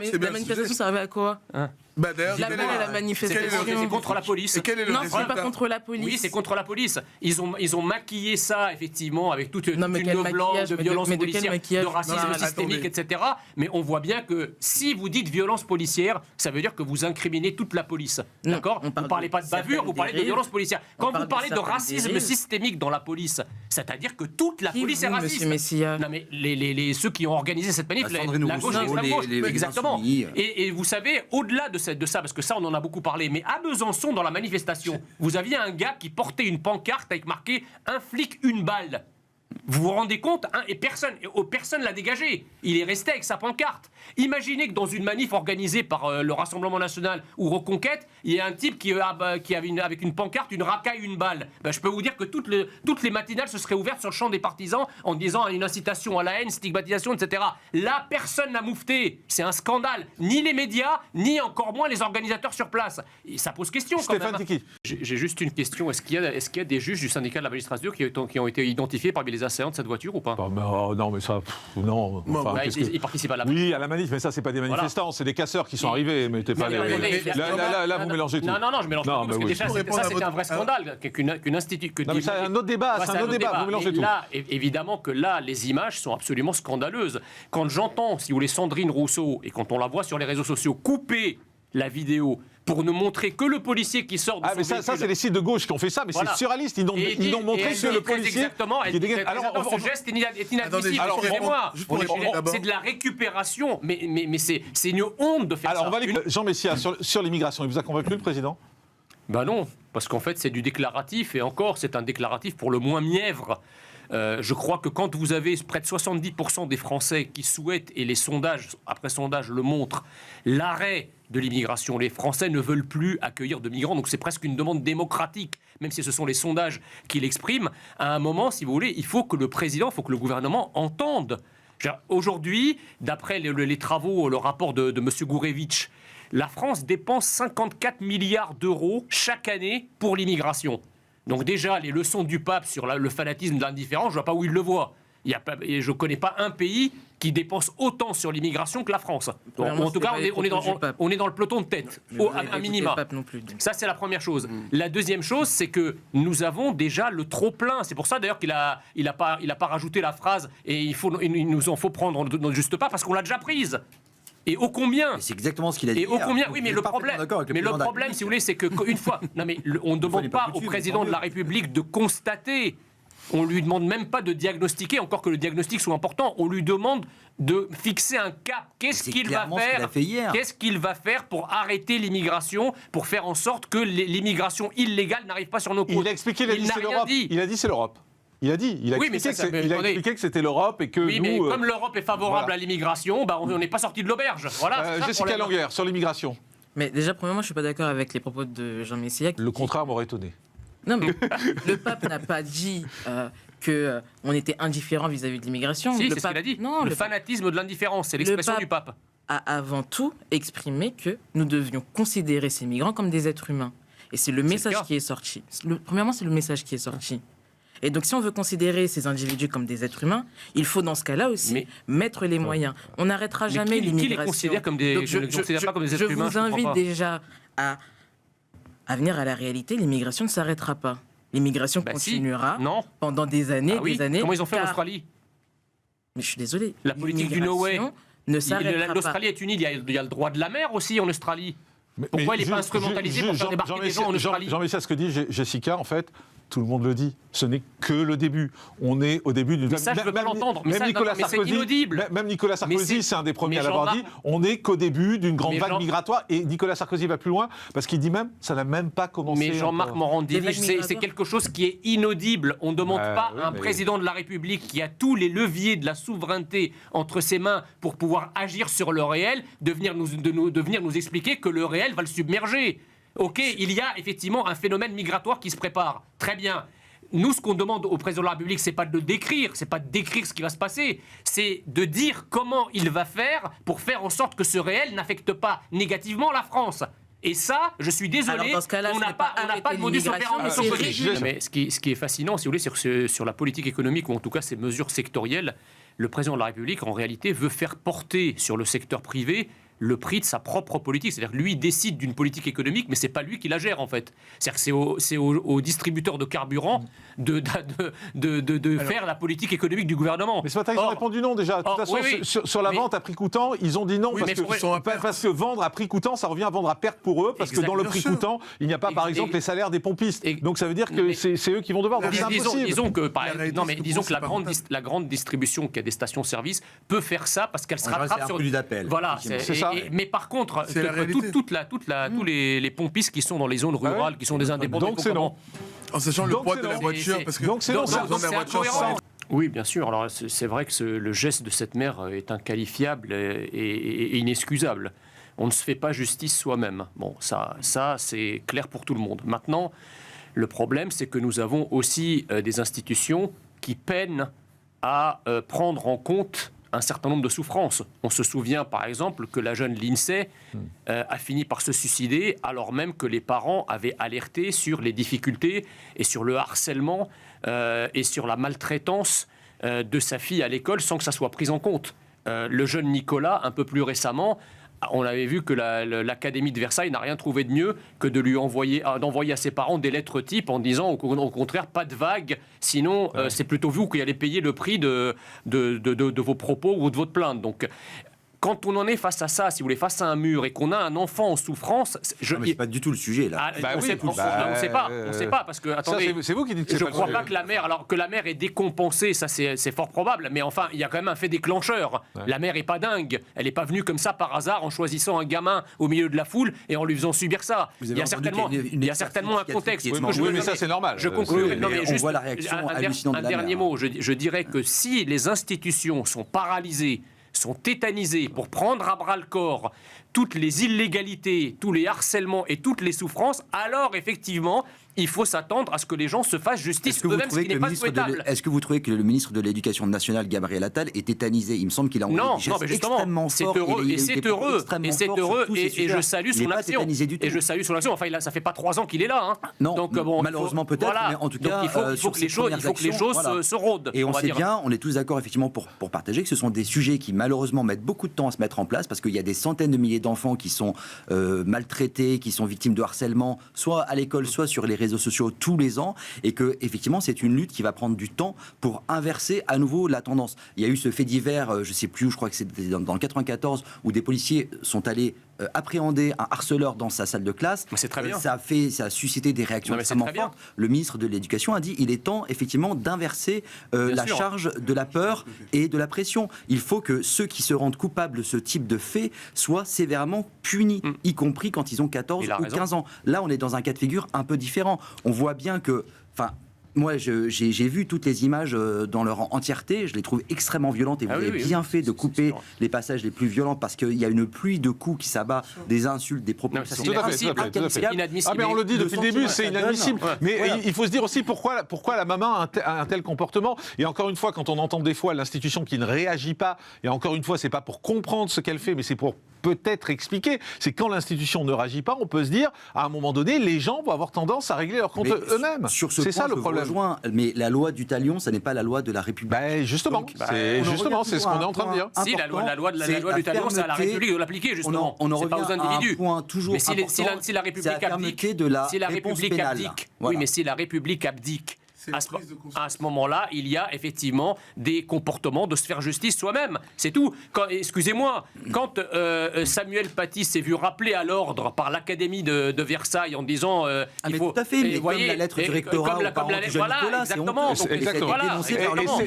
Mais la manifestation servait à quoi? D'ailleurs, L'appel à la manifestation. C'est contre la police. Non, c'est pas contre la police. Oui, c'est contre la police. Ils ont maquillé ça, effectivement, avec toute une de blanche, de violence policière, de racisme Non, systémique, etc. Mais on voit bien que si vous dites violence policière, ça veut dire que vous incriminez toute la police. D'accord? Vous ne parlez pas de bavure, vous parlez de violence policière. Quand vous parlez de racisme systémique dans la police, c'est-à-dire que toute la police est raciste. Non, mais ceux qui ont organisé cette manif, la gauche et l'extrême gauche, exactement. Et vous savez, au-delà de ça, parce que ça, on en a beaucoup parlé, mais à Besançon, dans la manifestation, vous aviez un gars qui portait une pancarte avec marqué « Un flic, une balle ». Vous vous rendez compte, hein, et personne l'a dégagé. Il est resté avec sa pancarte. Imaginez que dans une manif organisée par le Rassemblement National ou Reconquête, il y a un type qui avait avec une pancarte, une racaille, une balle. Ben, je peux vous dire que toutes les matinales se seraient ouvertes sur le champ des partisans en disant une incitation à la haine, stigmatisation, etc. Là, personne n'a moufté. C'est un scandale. Ni les médias, ni encore moins les organisateurs sur place. Et ça pose question quand Stéphane même. Tiki. J'ai juste une question. Est-ce qu'il y a des juges du syndicat de la magistrature qui ont été identifiés parmi les assaillants de cette voiture ou pas? Non, mais ça, non. Enfin, ils participent à la manif. Oui, à la manif, mais ça, c'est pas des manifestants, c'est des casseurs qui sont arrivés. Mais t'es pas là, vous mélangez tout. Non, je mélange pas tout, parce que déjà, ça, c'était un vrai scandale qu'une institution. Non, mais c'est un autre débat, vous mélangez tout. Là, évidemment que là, les images sont absolument scandaleuses. Quand j'entends, si vous voulez, Sandrine Rousseau, et quand on la voit sur les réseaux sociaux, couper la vidéo pour nous montrer que le policier qui sort de son mais ça, c'est les sites de gauche qui ont fait ça, mais c'est surréaliste. Ils n'ont montré que le policier. Exactement. Alors, ce geste est inadmissible. Excusez-moi. C'est de la récupération, mais c'est une honte de faire ça. Alors, on va aller. Jean Messia, sur l'immigration, il vous a convaincu, le président? Ben non, parce qu'en fait, c'est du déclaratif, et encore, c'est un déclaratif pour le moins mièvre. Je crois que quand vous avez près de 70% des Français qui souhaitent, et les sondages, après sondage, le montrent, l'arrêt de l'immigration, les Français ne veulent plus accueillir de migrants, donc c'est presque une demande démocratique, même si ce sont les sondages qui l'expriment. À un moment, si vous voulez, il faut que le président, il faut que le gouvernement entende. Aujourd'hui, d'après les travaux, le rapport de M. Gourevitch, la France dépense 54 milliards d'euros chaque année pour l'immigration. Donc déjà, les leçons du pape sur le fanatisme de l'indifférence, je ne vois pas où il le voit. Je ne connais pas un pays qui dépense autant sur l'immigration que la France. En tout cas, on est dans le peloton de tête, à minima. Ça, c'est la première chose. La deuxième chose, c'est que nous avons déjà le trop-plein. C'est pour ça, d'ailleurs, qu'il n'a pas rajouté la phrase « et il nous en faut prendre notre juste part » parce qu'on l'a déjà prise. Et ô combien? C'est exactement ce qu'il a dit. Et ô combien? Oui, mais le problème, si vous voulez, c'est qu'une fois, on ne demande pas au président de la République de constater. On lui demande même pas de diagnostiquer, encore que le diagnostic soit important. On lui demande de fixer un cap. Qu'est-ce qu'il va faire? Qu'est-ce qu'il va faire pour arrêter l'immigration, pour faire en sorte que l'immigration illégale n'arrive pas sur nos côtes? Il a expliqué, il a dit c'est l'Europe. Il a expliqué que c'était l'Europe et que oui, mais comme l'Europe est favorable à l'immigration, on n'est pas sorti de l'auberge. Voilà. Jessica Languerre, sur l'immigration. Mais déjà, premièrement, je ne suis pas d'accord avec les propos de Jean Messia. Le contraire m'aurait étonné. Non, mais le pape n'a pas dit qu'on était indifférent vis-à-vis de l'immigration. Si, c'est ce qu'il a dit. Non, le fanatisme de l'indifférence, c'est l'expression du pape. A avant tout exprimé que nous devions considérer ces migrants comme des êtres humains. Et c'est le message qui est sorti. Premièrement, c'est le message qui est sorti. Et donc, si on veut considérer ces individus comme des êtres humains, il faut dans ce cas-là aussi mettre les moyens. On n'arrêtera jamais l'immigration. Qui les considère comme des, je ne considère pas comme des êtres humains? Je vous invite déjà à venir à la réalité. L'immigration ne s'arrêtera pas. L'immigration continuera pendant des années, des années. Comment ils ont fait en Australie? Mais je suis désolé. La politique du no way ne s'arrêtera pas. L'Australie est une île. Il y a le droit de la mer aussi en Australie. Pourquoi il n'est pas instrumentalisé pour faire débarquer des gens en Australie? Jean Messia, ce que dit Jessica, en fait, tout le monde le dit, ce n'est que le début. On est au début d'une... Ça, je veux pas l'entendre. Même Nicolas Sarkozy, c'est un des premiers à l'avoir dit, on n'est qu'au début d'une grande vague migratoire. Et Nicolas Sarkozy va plus loin, parce qu'il dit même, ça n'a même pas commencé. Mais Jean-Marc Morandini, c'est quelque chose qui est inaudible. On ne demande pas à un président de la République qui a tous les leviers de la souveraineté entre ses mains pour pouvoir agir sur le réel, de venir nous expliquer que le réel va le submerger. Ok, il y a effectivement un phénomène migratoire qui se prépare. Très bien. Nous, ce qu'on demande au président de la République, c'est pas de le décrire, c'est pas de décrire ce qui va se passer, c'est de dire comment il va faire pour faire en sorte que ce réel n'affecte pas négativement la France. Et ça, je suis désolé, on n'a pas de modus operandi de son côté. Mais ce qui est fascinant, si vous voulez, sur la politique économique, ou en tout cas ces mesures sectorielles, le président de la République, en réalité, veut faire porter sur le secteur privé le prix de sa propre politique. C'est-à-dire que lui, il décide d'une politique économique, mais ce n'est pas lui qui la gère, en fait. C'est-à-dire que c'est aux distributeurs de carburant de faire la politique économique du gouvernement. Mais ce matin, ils ont répondu non, déjà. De toute façon, sur la vente à prix coûtant, ils ont dit non, parce que vendre à prix coûtant, ça revient à vendre à perte pour eux, parce que dans le prix coûtant, il n'y a pas, par exemple, les salaires des pompistes. Donc ça veut dire que c'est eux qui vont devoir. Donc c'est impossible. Disons que la grande distribution qui a des stations-service peut faire ça, parce qu'elle se rattrape sur... Voilà, c'est ça. Mais par contre, tous les pompistes qui sont dans les zones rurales, qui sont des indépendants... Donc c'est non. En sachant le poids de la voiture, parce que donc c'est non. Oui, bien sûr. Alors c'est vrai que le geste de cette mère est inqualifiable et inexcusable. On ne se fait pas justice soi-même. Bon, ça c'est clair pour tout le monde. Maintenant, le problème, c'est que nous avons aussi des institutions qui peinent à prendre en compte un certain nombre de souffrances. On se souvient, par exemple, que la jeune Lindsay a fini par se suicider alors même que les parents avaient alerté sur les difficultés et sur le harcèlement et sur la maltraitance de sa fille à l'école sans que ça soit pris en compte. Le jeune Nicolas, un peu plus récemment, on avait vu que l'Académie de Versailles n'a rien trouvé de mieux que de lui d'envoyer à ses parents des lettres types en disant au contraire pas de vague, sinon c'est plutôt vous qui allez payer le prix de vos propos ou de votre plainte. Donc quand on en est face à ça, si vous voulez, face à un mur et qu'on a un enfant en souffrance... mais c'est pas du tout le sujet, là. On ne sait pas, parce que, attendez... C'est vous qui dites que je ne crois pas que la mère... Alors, que la mère est décompensée, ça c'est fort probable, mais enfin, il y a quand même un fait déclencheur. Ouais. La mère n'est pas dingue. Elle n'est pas venue comme ça par hasard en choisissant un gamin au milieu de la foule et en lui faisant subir ça. Il y a certainement un contexte. Oui, mais ça, c'est normal. Je conclue. On voit la réaction hallucinante de la mère. Un dernier mot. Je dirais que si les institutions sont paralysées, sont tétanisés pour prendre à bras-le-corps toutes les illégalités, tous les harcèlements et toutes les souffrances, alors effectivement, il faut s'attendre à ce que les gens se fassent justice eux-mêmes, ce qui n'est pas souhaitable. Est-ce que vous trouvez que le ministre de l'Éducation nationale, Gabriel Attal, est tétanisé ? Il me semble qu'il a envoyé des gestes extrêmement forts. C'est heureux, et je salue son action. Et je salue son action. Enfin, ça fait pas 3 ans qu'il est là. Hein. Non, donc, malheureusement peut-être, mais en tout cas, il faut que les choses se rôdent. Et on sait bien, on est tous d'accord effectivement pour partager que ce sont des sujets qui malheureusement mettent beaucoup de temps à se mettre en place, parce qu'il y a des centaines de milliers d'enfants qui sont maltraités, qui sont victimes de harcèlement, soit à l'école, soit sur les réseaux sociaux tous les ans, et que effectivement c'est une lutte qui va prendre du temps pour inverser à nouveau la tendance. Il y a eu ce fait divers, je sais plus où, je crois que c'était dans le 94, où des policiers sont allés appréhender un harceleur dans sa salle de classe. C'est très bien. Ça a suscité des réactions extrêmement fortes. Le ministre de l'Éducation a dit il est temps effectivement d'inverser la charge de la peur et de la pression. Il faut que ceux qui se rendent coupables de ce type de fait soient sévèrement punis, y compris quand ils ont 14 ou 15 ans. Là, on est dans un cas de figure un peu différent. On voit bien que... Moi, j'ai vu toutes les images dans leur entièreté. Je les trouve extrêmement violentes et vous avez bien fait de couper les passages les plus violents, parce qu'il y a une pluie de coups qui s'abat, des insultes, des propos. C'est inadmissible. Mais on le dit depuis le début, c'est inadmissible. Mais il faut se dire aussi pourquoi la maman a un tel comportement. Et encore une fois, quand on entend des fois l'institution qui ne réagit pas, et encore une fois, c'est pas pour comprendre ce qu'elle fait, mais c'est pour peut-être expliquer. C'est quand l'institution ne réagit pas, on peut se dire, à un moment donné, les gens vont avoir tendance à régler leur compte eux-mêmes. C'est ça le problème. Mais la loi du talion, ça n'est pas la loi de la République. Justement, c'est ce qu'on est en train de dire. Si, la loi du talion, c'est à la République de l'appliquer, justement. C'est pas aux individus. Mais si la République abdique, oui, mais si la République abdique, à ce moment-là, il y a effectivement des comportements de se faire justice soi-même. C'est tout. Excusez-moi, quand Samuel Paty s'est vu rappeler à l'ordre par l'Académie de Versailles en disant il faut... Tout à fait, mais comme la lettre du rectorat aux parents du jeune Nicolas, exactement. c'est dénoncé par le monde.